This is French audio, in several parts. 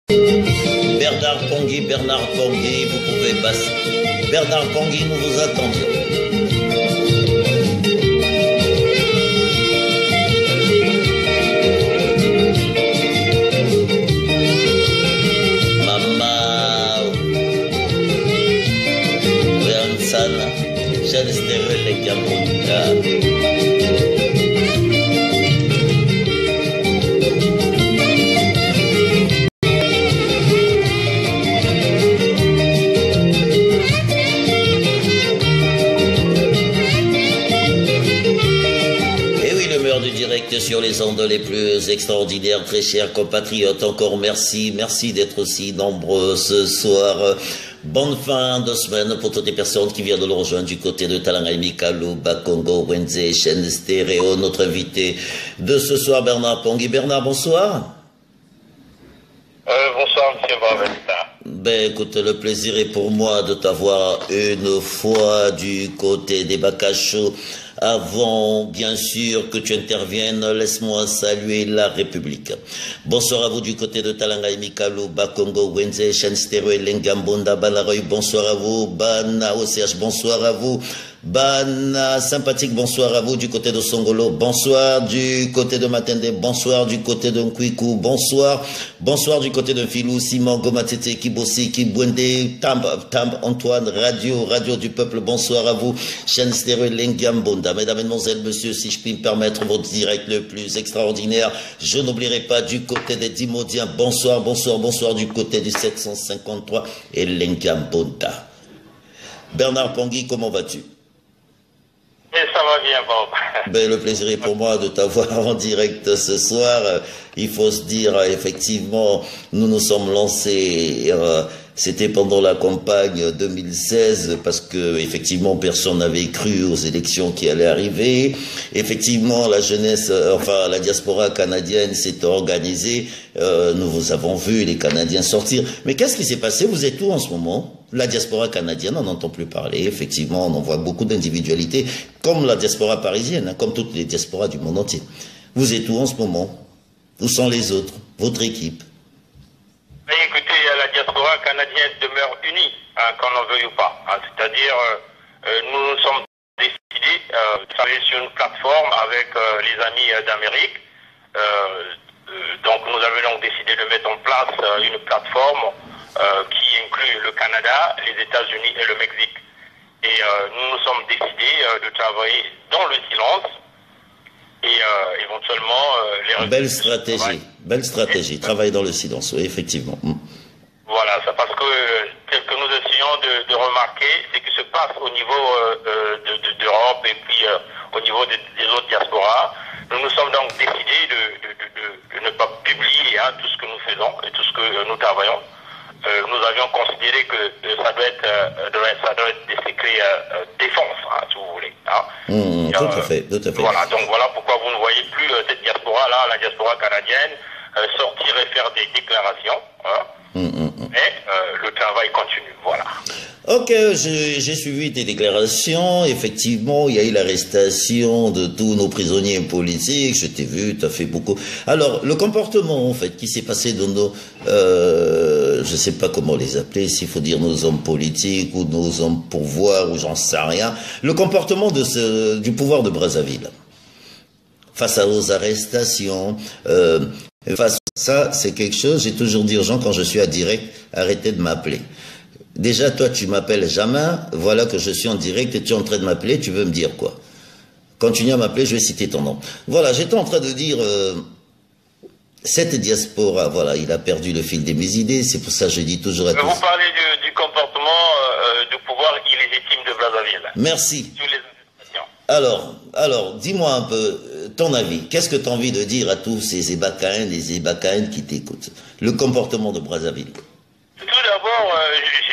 Bernard Pongui, vous pouvez passer. Bernard Pongui, nous vous attendions. Maman, Riansana, Chalestere le Gamonda. Sur les ondes les plus extraordinaires, très chers compatriotes, encore merci d'être aussi nombreux ce soir. Bonne fin de semaine pour toutes les personnes qui viennent de nous rejoindre du côté de Talangaimi, Kalou, Bakongo, Wenze, chaîne stéréo. Notre invité de ce soir, Bernard Pongui. Bernard, bonsoir. Bonsoir, M. Bravesta. Ben écoute, le plaisir est pour moi de t'avoir une fois du côté des Bakacho. Avant, bien sûr, que tu interviennes, laisse-moi saluer la République. Bonsoir à vous du côté de Talangaimi, Kalou, Bakongo, Wenze, Shenstero, Lengambonda, Balaroy. Bonsoir à vous, Bana, OCH, bonsoir à vous. Bana, sympathique, bonsoir à vous du côté de Songolo, bonsoir du côté de Matende, bonsoir du côté de Nkwiku, bonsoir du côté de Filou, Simon, Gomatete, Kibosi, Kibwende, Tamb, Antoine, Radio du Peuple, bonsoir à vous, Shenstero, Lengambonda. Mesdames, Mesdemoiselles, Messieurs, si je puis me permettre votre direct le plus extraordinaire, je n'oublierai pas du côté des Dimodiens, bonsoir du côté du 753 et Lengambonda. Bernard Pongui, comment vas-tu? Ça va bien, Bob. Ben, le plaisir est pour moi de t'avoir en direct ce soir. Il faut se dire, effectivement, nous nous sommes lancés, c'était pendant la campagne 2016, parce que, effectivement, personne n'avait cru aux élections qui allaient arriver. Effectivement, la jeunesse, enfin, la diaspora canadienne s'est organisée. Nous vous avons vu les Canadiens sortir. Mais qu'est-ce qui s'est passé? Vous êtes où en ce moment? La diaspora canadienne, on n'entend plus parler. Effectivement, on en voit beaucoup d'individualités, comme la diaspora parisienne, hein, comme toutes les diasporas du monde entier. Vous êtes où en ce moment? Où sont les autres? Votre équipe? Mais écoutez, la diaspora canadienne demeure unie, hein, qu'on en veuille ou pas. Hein, c'est-à-dire, nous nous sommes décidés de travailler sur une plateforme avec les amis d'Amérique. Donc, nous avions décidé de mettre en place une plateforme qui inclut le Canada, les États-Unis et le Mexique. Et nous nous sommes décidés de travailler dans le silence et éventuellement les... Belle stratégie, travailler dans le silence, oui, effectivement. Voilà, c'est parce que tel que nous essayons de remarquer, c'est que se passe au niveau d'Europe et puis au niveau des autres diasporas. Nous nous sommes donc décidés de ne pas publier tout ce que nous faisons et tout ce que nous travaillons. Nous avions considéré que ça doit être des secrets défense, si vous voulez. Tout à fait. Voilà, donc voilà pourquoi vous ne voyez plus cette diaspora-là, la diaspora canadienne, sortir et faire des déclarations. Mais le travail continue, voilà. Ok, j'ai suivi tes déclarations. Effectivement, il y a eu l'arrestation de tous nos prisonniers politiques. Je t'ai vu, tu as fait beaucoup. Alors, le comportement, en fait, qui s'est passé de nos... je ne sais pas comment les appeler, s'il faut dire nos hommes politiques ou nos hommes pouvoir ou j'en sais rien. Le comportement du pouvoir de Brazzaville. Face aux arrestations... face à ça, c'est quelque chose, j'ai toujours dit aux gens quand je suis à direct, arrêtez de m'appeler. Déjà, toi, tu m'appelles jamais, voilà que je suis en direct et tu es en train de m'appeler, tu veux me dire quoi? Continue à m'appeler, je vais citer ton nom. Voilà, j'étais en train de dire, cette diaspora, voilà, il a perdu le fil de mes idées, c'est pour ça que je dis toujours à tous. Vous parlez du comportement du pouvoir illégitime de Brazzaville. Merci. Alors, dis-moi un peu ton avis. Qu'est-ce que tu as envie de dire à tous ces Ébakaïens, les Ébakaïennes qui t'écoutent? Le comportement de Brazzaville. Tout d'abord,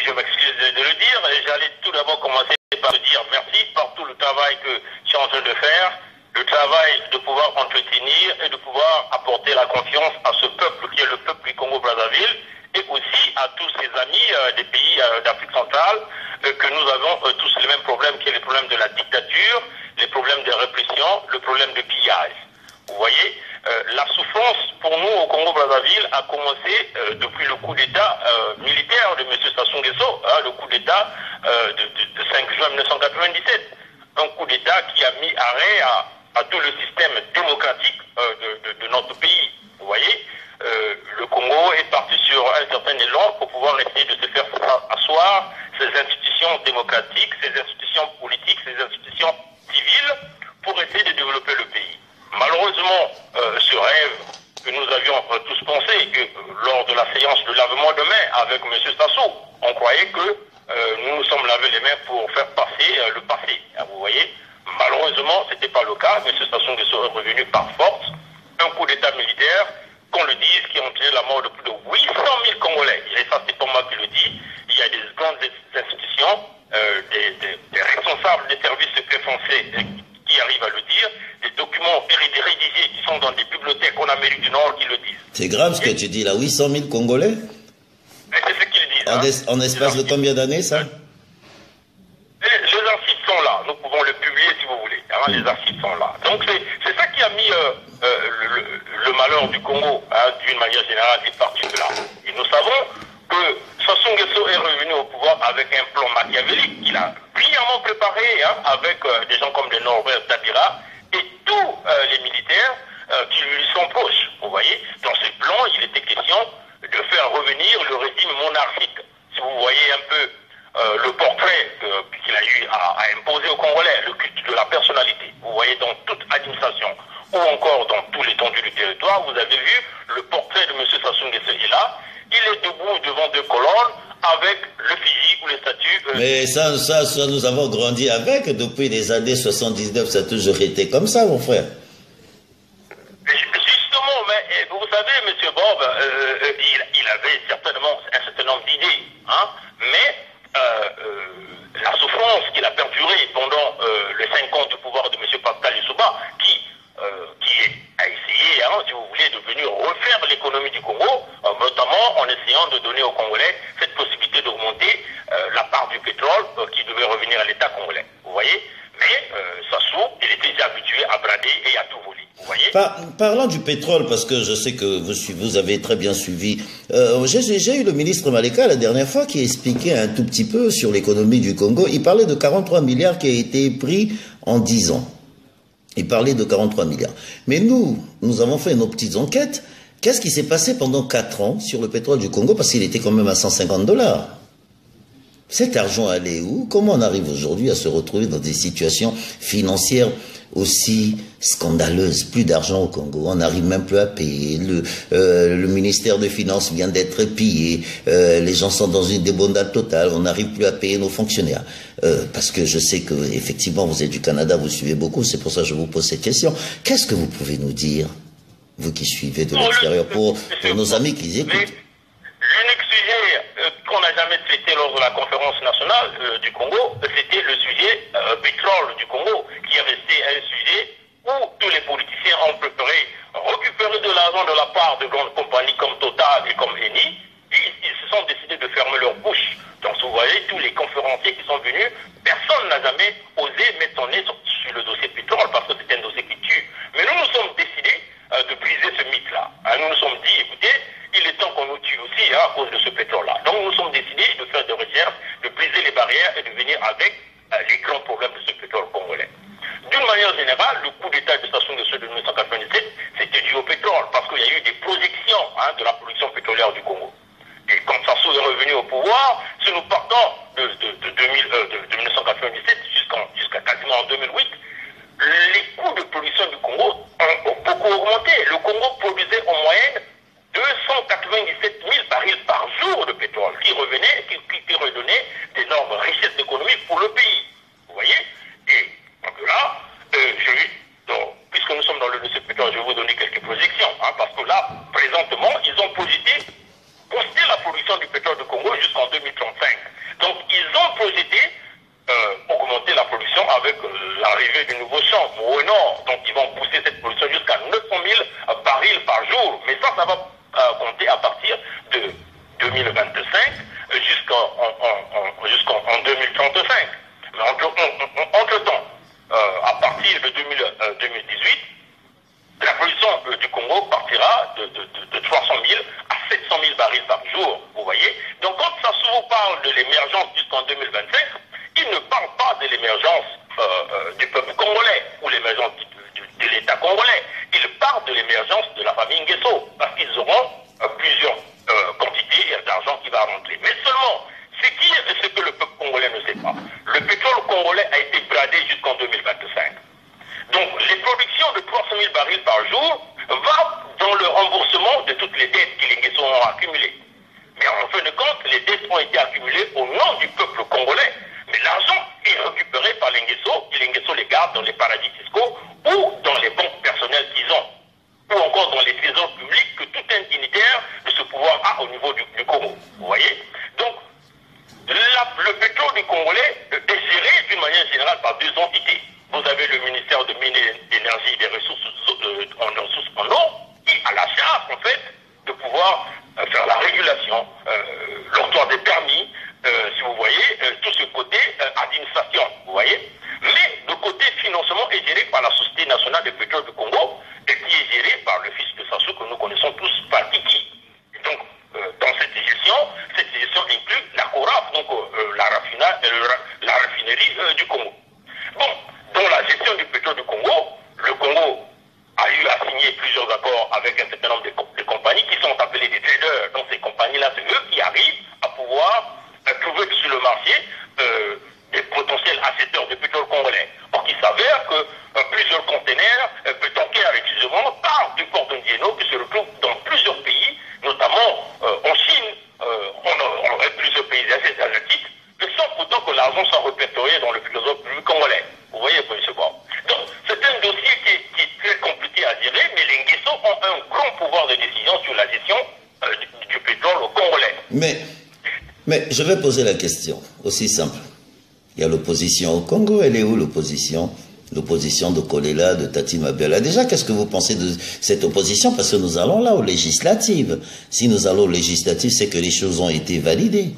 je m'excuse de le dire, j'allais tout d'abord commencer par dire merci par tout le travail que tu es en train de faire, le travail de pouvoir entretenir et de pouvoir apporter la confiance à ce peuple qui est le peuple du Congo-Brazzaville et aussi à tous ses amis des pays d'Afrique centrale que nous avons tous les mêmes problèmes qui est le problème de la dictature, les problèmes de répression, le problème de pillage. Vous voyez, la souffrance pour nous au Congo-Brazzaville a commencé depuis le coup d'État militaire de M. Sassou Nguesso, le coup d'État de 5 juin 1997. Un coup d'État qui a mis arrêt à tout le système démocratique de notre pays. Vous voyez, le Congo est parti sur un certain élan pour pouvoir essayer de se faire asseoir ses institutions démocratiques, ses institutions politiques, ses institutions civiles pour essayer de développer le pays. Malheureusement, ce rêve que nous avions tous pensé, que lors de la séance de lavement de mains avec M. Sassou, on croyait que nous nous sommes lavé les mains pour faire passer le passé. Vous voyez, malheureusement, ce n'était pas le cas. M. Sassou Nguesso est revenu par force. Un coup d'État militaire, qu'on le dise, qui a entraîné la mort de plus de 800 000 Congolais. Et ça, c'est pas moi qui le dis. Il y a des grandes institutions, des responsables des services secrets français qui arrivent à le dire, des documents rédigés qui sont dans des bibliothèques en Amérique du Nord qui le disent. C'est grave ce que tu dis là, 800 000 Congolais? C'est ce qu'ils disent. En espace de combien d'années, ça? Les archives sont là, nous pouvons le publier si vous voulez. Les archives sont là. Donc c'est ça qui a mis le malheur du Congo, d'une manière générale, c'est parti de là. Et nous savons que Sassou Nguesso est revenu au pouvoir avec un plan machiavélique qu'il a brillamment préparé avec des gens comme le Norbert Tabira et tous les militaires qui lui sont proches. Vous voyez, dans ce plan, il était question de faire revenir le régime monarchique. Si vous voyez un peu le portrait qu'il a eu à imposer aux Congolais, le culte de la personnalité, vous voyez dans toute administration ou encore dans tout l'étendue du territoire, vous avez vu le portrait de M. Sassou Nguesso est là. Il est debout devant deux colonnes avec le physique ou les statues. Mais ça, nous avons grandi avec. Depuis les années 79, ça a toujours été comme ça, mon frère. Justement, mais vous savez, M. Bob, il avait certainement un certain nombre d'idées. Mais la souffrance qu'il a perdurée pendant les 5 ans du pouvoir de M. Pascal Lissouba, qui a essayé, si vous voulez, de venir refaire l'économie du Congo, notamment en essayant de donner aux Congolais cette possibilité d'augmenter la part du pétrole qui devait revenir à l'État congolais. Vous voyez? Mais Sassou, il était déjà habitué à brader et à tout voler. Vous voyez? Parlant du pétrole, parce que je sais que vous avez très bien suivi, j'ai eu le ministre Maleka la dernière fois qui expliquait un tout petit peu sur l'économie du Congo. Il parlait de 43 milliards qui a été pris en 10 ans. Il parlait de 43 milliards. Mais nous avons fait nos petites enquêtes. Qu'est-ce qui s'est passé pendant 4 ans sur le pétrole du Congo? Parce qu'il était quand même à 150 $. Cet argent allait où? Comment on arrive aujourd'hui à se retrouver dans des situations financières aussi scandaleuses? Plus d'argent au Congo, on n'arrive même plus à payer. Le ministère des Finances vient d'être pillé. Les gens sont dans une débandade totale. On n'arrive plus à payer nos fonctionnaires. Parce que je sais que effectivement vous êtes du Canada, vous suivez beaucoup. C'est pour ça que je vous pose cette question. Qu'est-ce que vous pouvez nous dire, vous qui suivez de l'extérieur, pour nos amis qui écoutent? L'unique sujet qu'on n'a jamais traité lors de la conférence nationale du Congo, c'était le sujet pétrole du Congo, qui est resté un sujet où tous les politiciens ont préféré récupérer de l'argent de la part de grandes compagnies comme Total et comme Eni, et ils se sont décidés de fermer leur bouche. Donc vous voyez, tous les conférenciers qui sont venus, personne n'a jamais osé mettre son nez sur le dossier pétrole, parce que c'est un dossier qui tue. Mais nous nous sommes décidés de briser ce mythe-là. Nous nous sommes dit, écoutez, il est temps qu'on nous tue aussi à cause de ce pétrole-là. Donc nous sommes décidés de faire des recherches, de briser les barrières et de venir avec les grands problèmes de ce pétrole congolais. D'une manière générale, le coup d'État de Sassou Nguesso de 1997, c'était dû au pétrole, parce qu'il y a eu des projections de la production pétrolière du Congo. Et quand Sassou est revenu au pouvoir, si nous partons de 1997 jusqu'à quasiment en 2008, les coûts de production du Congo ont beaucoup augmenté. Le Congo produisait en moyenne 297 000 barils par jour de pétrole, qui redonnait d'énormes richesses économiques pour le pays. Vous voyez? Et donc là, puisque nous sommes dans le dossier pétrole, je vais vous donner quelques projections, parce que là, présentement, ils ont projeté la production du pétrole du Congo jusqu'en 2035. Donc, ils ont projeté augmenter la production avec l'arrivée du nouveau champ, Mouen-Nord. Donc, ils vont pousser cette production jusqu'à 900 000 barils par jour. Mais ça va compter à partir de 2025 jusqu'en 2035. Mais entre-temps, à partir de 2018, la production du Congo partira de 300 000 à 700 000 barils par jour, vous voyez. Donc quand Sassou vous parle de l'émergence jusqu'en 2025, il ne parle pas de l'émergence du peuple congolais ou l'émergence de l'État congolais. Il parle de l'émergence de la famille Nguesso, parce qu'ils auront plusieurs quantités d'argent qui va rentrer. Mais seulement, ce que le peuple congolais ne sait pas. Le pétrole congolais a été bradé jusqu'en 2025. Donc les productions de 300 000 barils par jour vont dans le remboursement de toutes les dettes que les Nguesso ont accumulées. Mais en fin de compte, les dettes ont été accumulées au nom du peuple congolais. Mais l'argent est récupéré par les Nguesso, et les Nguesso les gardent dans les paradis fiscaux ou dans les banques personnelles qu'ils ont, ou encore dans les trésors publics que tout un dignitaire de ce pouvoir a au niveau du Congo. Vous voyez? Donc, le pétrole du Congolais est géré d'une manière générale par deux entités. Vous avez le ministère de Mines, d'énergie et des ressources en eau, qui a la charge, en fait, de pouvoir faire la régulation, l'octroi des permis, si vous voyez, tout ce côté administration, vous voyez. Mais le côté financement est géré par la Société nationale de pétrole du Congo, et qui est géré par le fils de Sassou que nous connaissons tous, par Kiki. Et donc, dans cette gestion inclut la CORAF, donc la raffinerie du Congo. Bon, dans la gestion du pétrole du Congo, le Congo a eu à signer plusieurs accords avec un certain nombre de compagnies qui sont appelées des traders. Donc ces compagnies-là, c'est eux qui arrivent à pouvoir trouver sur le marché des potentiels acheteurs de pétrole congolais. Or, il s'avère que plusieurs conteneurs pétroliers exclusivement partent du port d'Indieno qui se retrouvent dans plusieurs pays, notamment en Chine, on plusieurs pays asiatiques, sans pourtant que l'argent soit répertorié dans le philosophe public congolais. Vous voyez, M. Bois. Donc, c'est un dossier qui est très compliqué à gérer, mais les Nguesso ont un grand pouvoir de décision sur la gestion du pétrole au congolais. Mais je vais poser la question, aussi simple. Il y a l'opposition au Congo, elle est où l'opposition? L'opposition de Kolela, de Tati Mabiala. Déjà, qu'est-ce que vous pensez de cette opposition? Parce que nous allons là aux législatives. Si nous allons aux législatives, c'est que les choses ont été validées.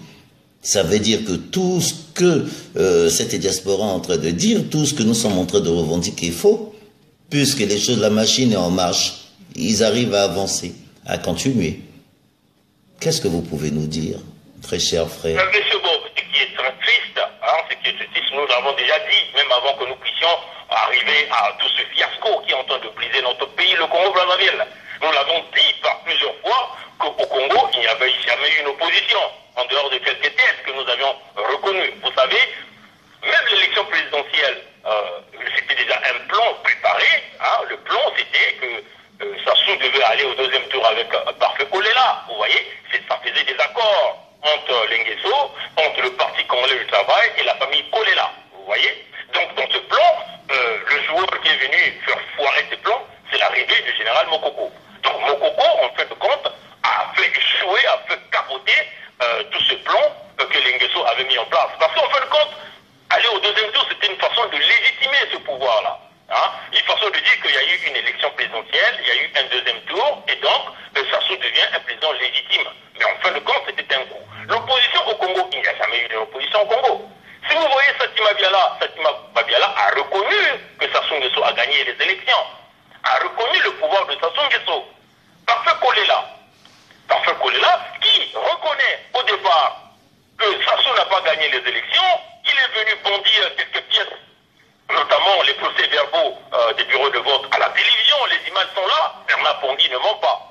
Ça veut dire que tout ce que cette diaspora est en train de dire, tout ce que nous sommes en train de revendiquer est faux, puisque les choses, la machine est en marche, ils arrivent à avancer, à continuer. Qu'est-ce que vous pouvez nous dire, très cher frère? Monsieur Bob, ce qui est très triste, nous l'avons déjà dit, même avant que nous puissions arriver à tout ce fiasco qui est en train de briser notre pays, le Congo-Brazzaville. Nous l'avons dit par plusieurs fois qu'au Congo, il n'y avait jamais eu une opposition, en dehors de quelques têtes que nous avions reconnues. Vous savez, même l'élection présidentielle, c'était déjà un plan préparé. Le plan, c'était que Sassou devait aller au deuxième tour avec Parfait Kolela. Vous voyez, ça faisait des accords entre les Nguesso, entre le Parti congolais du travail et la famille Kolela. Vous voyez. Donc, dans ce plan, le joueur qui est venu faire foirer ce plan, c'est l'arrivée du général Mokoko. Donc, Mokoko, en fin de compte, a fait échouer, a fait capoter tout ce plan que les Nguesso avaient mis en place. Parce qu'en fin de compte, aller au deuxième tour, c'était une façon de légitimer ce pouvoir-là. Une façon de dire qu'il y a eu une élection présidentielle, il y a eu un deuxième tour, et donc Sassou devient un président légitime. Mais en fin de compte, c'était un coup. L'opposition au Congo, il n'y a jamais eu d'opposition au Congo. Si vous voyez Satima Mabiala a reconnu que Sassou Nguesso a gagné les élections, a reconnu le pouvoir de Sassou Nguesso. Parfait Kolela, qui reconnaît au départ que Sassou n'a pas gagné les élections, il est venu bondir quelques pièces, notamment les procès-verbaux des bureaux de vote à la télévision, les images sont là, Bernard Pondy ne ment pas.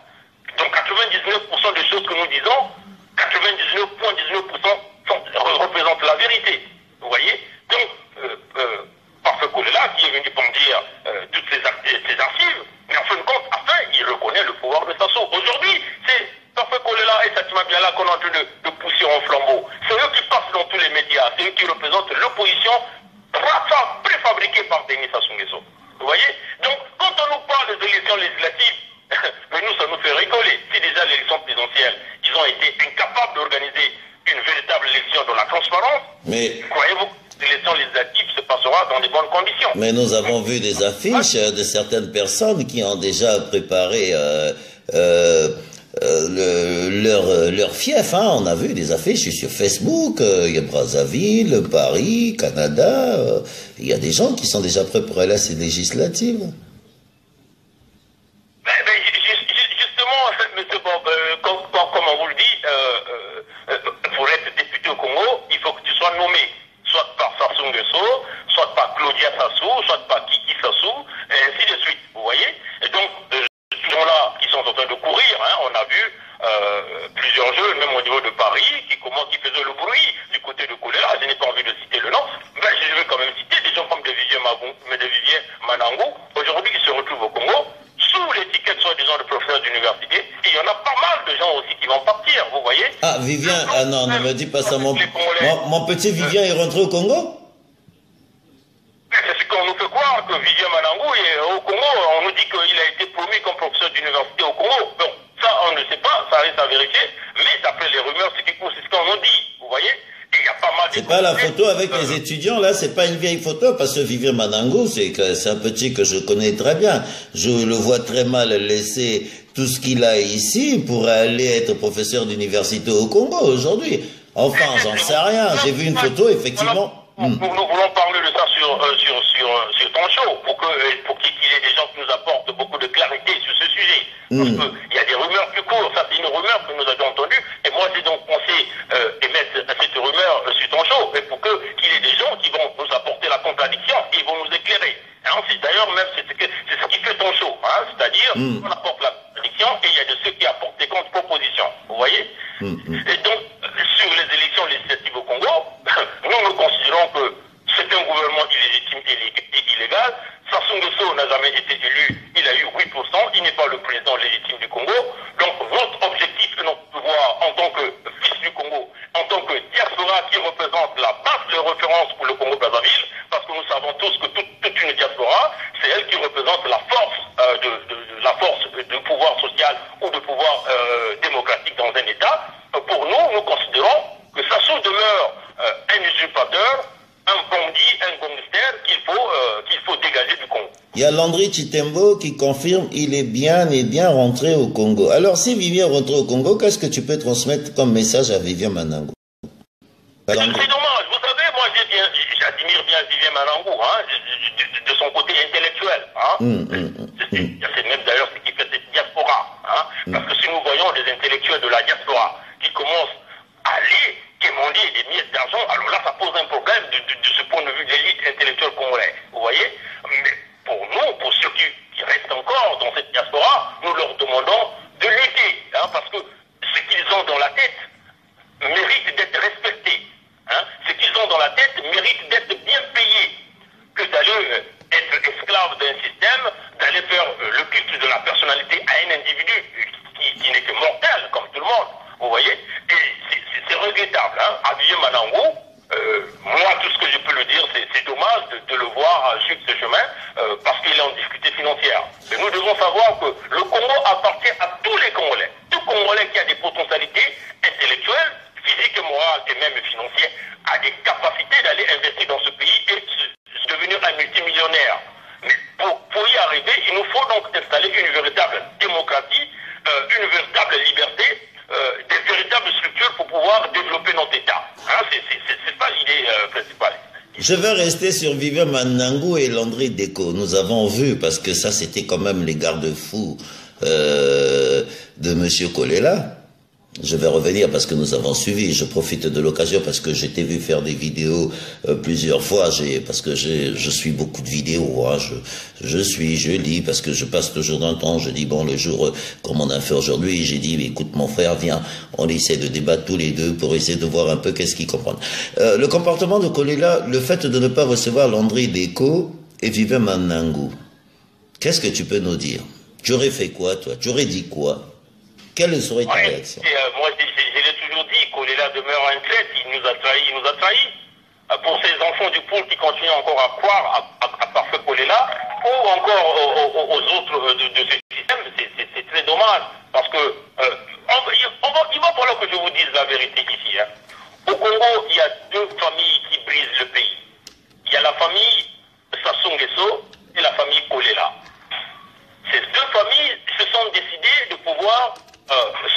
Donc 99% des choses que nous disons, 99,19% représentent la vérité. Vous voyez? Donc, Parfait Kolela qui est venu bondir toutes ces archives, mais en fin de compte, enfin, il reconnaît le pouvoir de Sassou. Aujourd'hui, c'est Parfait Kolela et Satima Mabiala qu'on est en train de pousser en flambeau. C'est eux qui passent dans tous les médias, c'est eux qui représentent l'opposition préfabriquée par Denis Sassou Nguesso. Vous voyez? Donc, quand on nous parle des élections législatives, mais nous, ça nous fait rigoler. Si déjà l'élection présidentielle, ils ont été incapables d'organiser une véritable élection dans la transparence, croyez-vous que l'élection législative se passera dans de bonnes conditions? Mais nous avons vu des affiches de certaines personnes qui ont déjà préparé leur fief. On a vu des affiches sur Facebook, il y a Brazzaville, Paris, Canada, il y a des gens qui sont déjà prêts pour aller à ces législatives. a vu plusieurs jeux, même au niveau de Paris, qui faisaient le bruit du côté de Kolela. Je n'ai pas envie de citer le nom, mais je vais quand même citer des gens comme de Vivien Manangou, aujourd'hui qui se retrouvent au Congo, sous l'étiquette soi-disant de professeur d'université. Et il y en a pas mal de gens aussi qui vont partir, vous voyez. Ah, Vivien, ah non, ne me dis pas ça, mon petit Vivien est rentré au Congo? C'est ce qu'on nous fait croire, que Vivien Manangou est au Congo. On nous dit qu'il a été promu comme professeur d'université au Congo. Bon, ça, on ne sait pas, ça reste à vérifier. Mais d'après les rumeurs, c'est ce qu'on nous dit, vous voyez. Il y a pas mal de... C'est pas la photo avec les étudiants, là, c'est pas une vieille photo, parce que Vivien Manangou, c'est un petit que je connais très bien. Je le vois très mal laisser tout ce qu'il a ici pour aller être professeur d'université au Congo aujourd'hui. Enfin, j'en sais rien. J'ai vu une photo, effectivement. Nous voulons parler de ça sur ton show, pour qu'il y ait des gens qui nous apportent beaucoup de clarité sur ce sujet. Parce qu'il y a des rumeurs qui courent, ça c'est une rumeur que nous avons entendue, et moi j'ai donc pensé émettre cette rumeur sur ton show, mais pour qu'il y ait des gens qui vont nous apporter la contradiction et ils vont nous éclairer. D'ailleurs, même c'est ce qui fait ton show, hein, c'est-à-dire on apporte la contradiction et il y a de ceux qui apportent des contre-propositions, vous voyez. Et donc, sur les élections législatives au Congo, nous considérons que c'est un gouvernement illégitime et illégal. Sassou Nguesso n'a jamais été élu, il a eu 8%, il n'est pas le président légitime du Congo. Donc votre objectif est de pouvoir, en tant que fils du Congo, en tant que diaspora qui représente la base de référence pour le Congo-Brazzaville, parce que nous savons tous que toute une diaspora, c'est elle qui représente la force de pouvoir social ou de pouvoir démocratique dans un État. Pour nous considérons que Sassou demeure un usurpateur, un bandit, un gangster qu'il faut dégager du Congo. Il y a Landry Chitembo qui confirme il est bien rentré au Congo. Alors si Vivien est rentré au Congo, qu'est-ce que tu peux transmettre comme message à Vivien Manangou? C'est dommage, vous savez, moi j'admire bien Vivien Manangou, hein, de son côté intellectuel. Hein. C'est même d'ailleurs ce qui fait cette diaspora. Hein, parce que si nous voyons des intellectuels de la diaspora qui commencent à aller quémander des miettes d'argent, alors là ça pose un problème de ce point de vue de l'élite intellectuelle congolaise. Vous voyez. Mais pour nous, pour ceux qui restent encore dans cette diaspora, nous leur demandons de lutter. Hein, parce que ce qu'ils ont dans la tête mérite d'être respecté. Hein. Ce qu'ils ont dans la tête mérite d'être bien payé. Que d'aller être esclave d'un système, d'aller faire le culte de la personnalité à un individu qui n'est que mortel, comme tout le monde. Vous voyez. Et c'est regrettable. Hein. À Vivien Manangou, moi, tout ce que je peux le dire, c'est dommage de le voir suivre ce chemin parce qu'il est en difficulté financière. Mais nous devons savoir que le Congo appartient à tous les Congolais. Tout Congolais qui a des potentialités intellectuelles, physiques, morales et même financières, a des capacités d'aller investir dans ce pays et devenir un multimillionnaire. Mais pour y arriver, il nous faut donc installer une véritable démocratie, une véritable liberté, des véritables structures pour pouvoir développer notre État. Hein, c'est ça l'idée principale. Je vais rester sur Vivien Manangou et Landry Deco. Nous avons vu, parce que ça c'était quand même les garde-fous de M. Kolela. Je vais revenir parce que nous avons suivi. Je profite de l'occasion parce que j'ai été vu faire des vidéos plusieurs fois. Parce que je suis beaucoup de vidéos. Hein. Je lis parce que je passe toujours d'un temps. Je dis bon, le jour comme on a fait aujourd'hui, j'ai dit écoute mon frère, viens, on essaie de débattre tous les deux pour essayer de voir un peu qu'est-ce qu'ils comprennent. Le comportement de Kolela, le fait de ne pas recevoir Landry Deco et Vivien Manangou. Qu'est-ce que tu peux nous dire? Tu aurais fait quoi toi? Tu aurais dit quoi? Quelle serait ta réaction? Moi, je l'ai toujours dit, Kolela demeure un traître, il nous a trahis. Pour ces enfants du pôle qui continuent encore à croire à parfait Kolela, ou encore aux autres de ce système, c'est très dommage. Parce que il va falloir que je vous dise la vérité ici. Hein. Au Congo, il y a deux familles qui brisent le pays. Il y a la famille Sassou Nguesso et la famille Kolela. Ces deux familles se sont décidées de pouvoir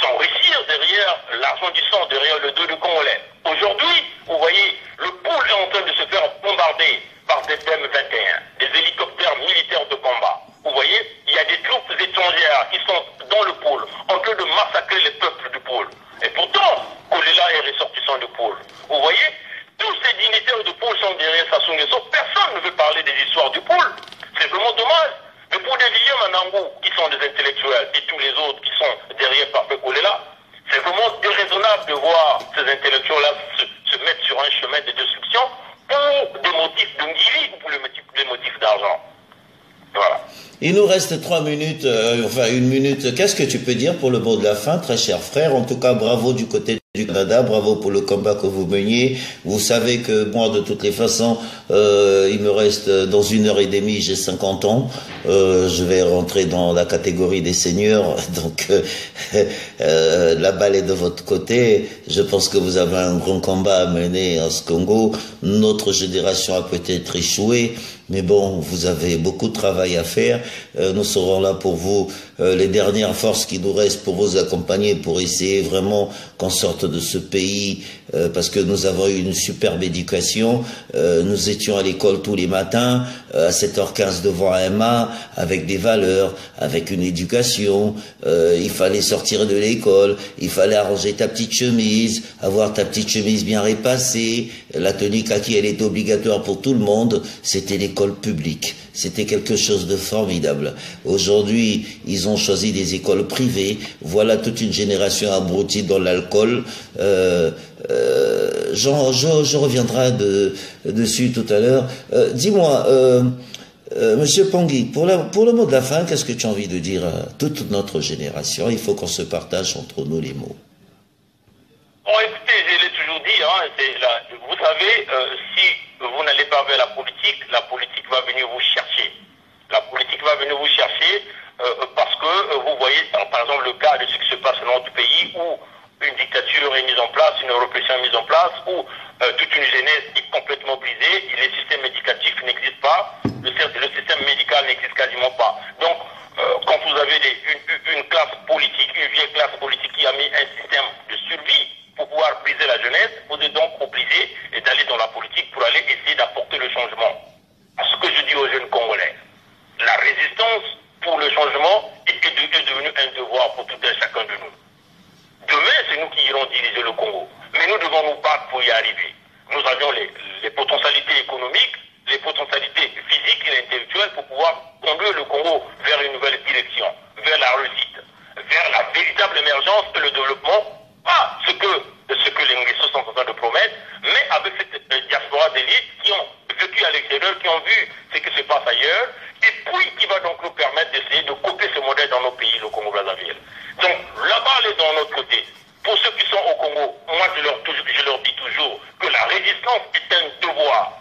s'enrichir derrière l'argent du sang, derrière le dos du Congolais. Aujourd'hui, vous voyez, le pôle est en train de se faire bombarder par des M21, des hélicoptères militaires de combat. Vous voyez, il y a des troupes étrangères qui sont dans le pôle, en train de massacrer les peuples du pôle. Et pourtant, Kolela est ressortissant du pôle. Vous voyez, tous ces dignitaires du pôle sont derrière Sassou Nguesso. Personne ne veut parler des histoires du pôle. C'est vraiment dommage. Mais pour des Vivien Manangou, qui sont des intellectuels, et tous les autres qui sont derrière fait coller là. C'est vraiment déraisonnable de voir ces intellectuels-là se mettre sur un chemin de destruction pour des motifs de Ngili ou pour des motifs d'argent. Voilà. Il nous reste 3 minutes, enfin 1 minute. Qu'est-ce que tu peux dire pour le mot de la fin, très cher frère? En tout cas, bravo du côté du Canada, bravo pour le combat que vous meniez. Vous savez que moi, de toutes les façons, il me reste dans 1h30, j'ai 50 ans. Je vais rentrer dans la catégorie des seniors. Donc, la balle est de votre côté. Je pense que vous avez un grand combat à mener en ce Congo. Notre génération a peut-être échoué. Mais bon, vous avez beaucoup de travail à faire. Nous serons là pour vous, les dernières forces qui nous restent pour vous accompagner, pour essayer vraiment qu'on sorte de ce pays, parce que nous avons eu une superbe éducation. Nous étions à l'école tous les matins, à 7h15 devant un mât, avec des valeurs, avec une éducation. Il fallait sortir de l'école, il fallait arranger ta petite chemise, avoir ta petite chemise bien répassée. La tenue kaki, elle est obligatoire pour tout le monde. C'était l'école publique. C'était quelque chose de formidable. Aujourd'hui, ils ont choisi des écoles privées. Voilà toute une génération abrutie dans l'alcool. Je reviendrai dessus tout à l'heure. Dis-moi, Monsieur Pongui, pour le mot de la fin, qu'est-ce que tu as envie de dire à toute notre génération? Il faut qu'on se partage entre nous les mots. Bon, écoutez, je l'ai toujours dit, hein, vous savez, si vous n'allez pas vers la politique va venir vous chercher. La politique va venir vous chercher parce que vous voyez, par exemple, le cas de ce qui se passe dans notre pays où une dictature est mise en place, une répression est mise en place, où toute une jeunesse est complètement brisée, les systèmes éducatifs n'existent pas, le système médical n'existe quasiment pas. Donc, quand vous avez une classe politique, une vieille classe politique qui a mis un système de survie pour pouvoir briser la jeunesse, vous êtes donc obligé d'aller dans la politique pour aller essayer d'apporter le changement. Ce que je dis aux jeunes Congolais, la résistance pour le changement est devenue un devoir pour tout un chacun de nous. Demain, c'est nous qui irons diriger le Congo. Mais nous devons nous battre pour y arriver. Nous avions les potentialités économiques, les potentialités physiques et intellectuelles pour pouvoir conduire le Congo vers une nouvelle direction, vers la réussite, vers la véritable émergence et le développement. Pas ce que les Nguessos sont en train de promettre, mais avec cette diaspora d'élite qui ont vécu à l'extérieur, qui ont vu ce qui se passe ailleurs, et puis qui va donc nous permettre d'essayer de copier ce modèle dans nos pays, le Congo-Brazzaville. Donc, la balle est dans notre côté. Pour ceux qui sont au Congo, moi je leur dis toujours que la résistance est un devoir.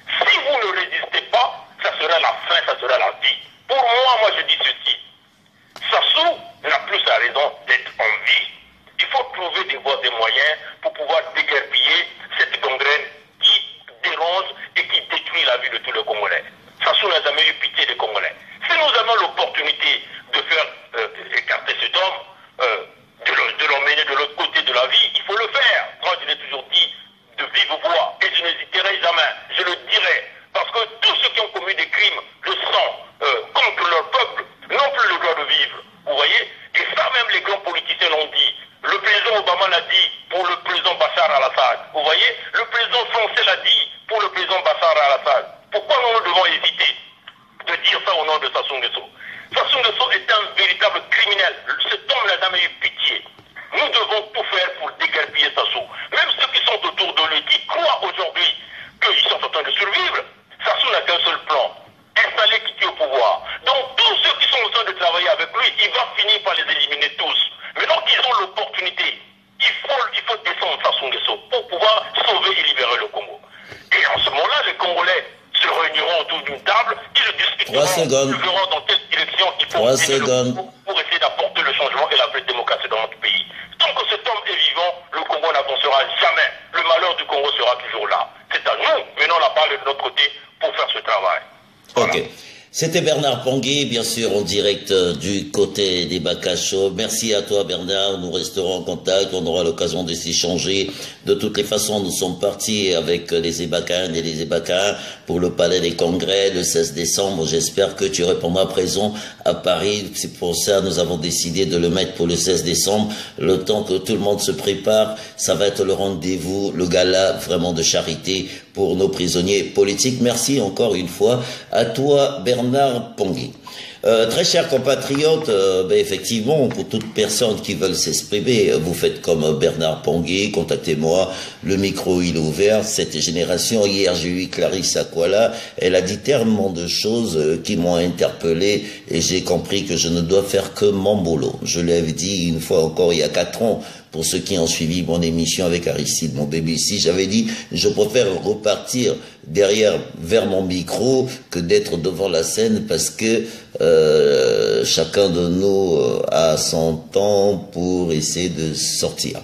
Si vous ne résistez pas, ça sera la fin, ça sera la vie. Pour moi, je dis ceci. Sassou n'a plus sa raison d'être en vie. Il faut trouver des voies et moyens pour pouvoir déguerpiller cette gangrène qui dérange et qui détruit la vie de tous les Congolais. Sassou n'a jamais eu pitié des Congolais. Si nous avons l'opportunité de faire écarter cet homme, de l'emmener de l'autre côté de la vie, il faut le faire. Moi, je l'ai toujours dit de vive voix et je n'hésiterai jamais. Je le dirai. Parce que tous ceux qui ont commis des crimes le sang contre leur peuple n'ont plus le droit de vivre. Vous voyez? Et ça, même les grands politiciens l'ont dit. Le président Obama l'a dit pour le président Bachar al-Assad. Vous voyez? Le président français l'a dit pour le président Bachar al-Assad. Pourquoi nous devons hésiter de dire ça au nom de Sassou Nguesso? Sassou Nguesso est un véritable criminel. Cet homme n'a jamais eu pitié. Nous devons tout faire pour déguerpiller Sassou. Même ceux qui sont autour de lui, qui croient aujourd'hui qu'ils sont en train de survivre, Sassou n'a qu'un seul plan. Installer Kiki au pouvoir. Donc tous ceux qui sont en train de travailler avec lui, il va finir par les éliminer tous. Mais donc ils ont l'opportunité. Il faut descendre Sassou Nguesso pour pouvoir sauver et libérer le Congo. Et en ce moment-là, les Congolais se réuniront autour d'une table, ils discuteront, ils verront dans quelle direction il faut aller pour essayer d'apporter le changement et la vraie démocratie dans notre pays. Tant que cet homme est vivant, le Congo n'avancera jamais. Le malheur du Congo sera toujours là. C'est à nous, menons la balle de notre côté pour faire ce travail. Voilà. Ok. C'était Bernard Pongui, bien sûr, en direct du côté des Bakacho. Merci à toi, Bernard. Nous resterons en contact. On aura l'occasion de s'échanger. De toutes les façons, nous sommes partis avec les Ébakains et les Ébakains pour le Palais des Congrès le 16 décembre. J'espère que tu répondras présent à Paris. C'est pour ça que nous avons décidé de le mettre pour le 16 décembre. Le temps que tout le monde se prépare, ça va être le rendez-vous, le gala vraiment de charité pour nos prisonniers politiques. Merci encore une fois à toi, Bernard Pongui. Très chers compatriotes, effectivement, pour toute personne qui veut s'exprimer, vous faites comme Bernard Ponguet, contactez-moi, le micro il est ouvert, cette génération, hier j'ai eu Clarisse Aquala, elle a dit tellement de choses qui m'ont interpellé et j'ai compris que je ne dois faire que mon boulot. Je l'avais dit une fois encore il y a 4 ans, pour ceux qui ont suivi mon émission avec Aristide, mon bébé ici, j'avais dit, je préfère repartir vers mon micro que d'être devant la scène parce que chacun de nous a son temps pour essayer de sortir.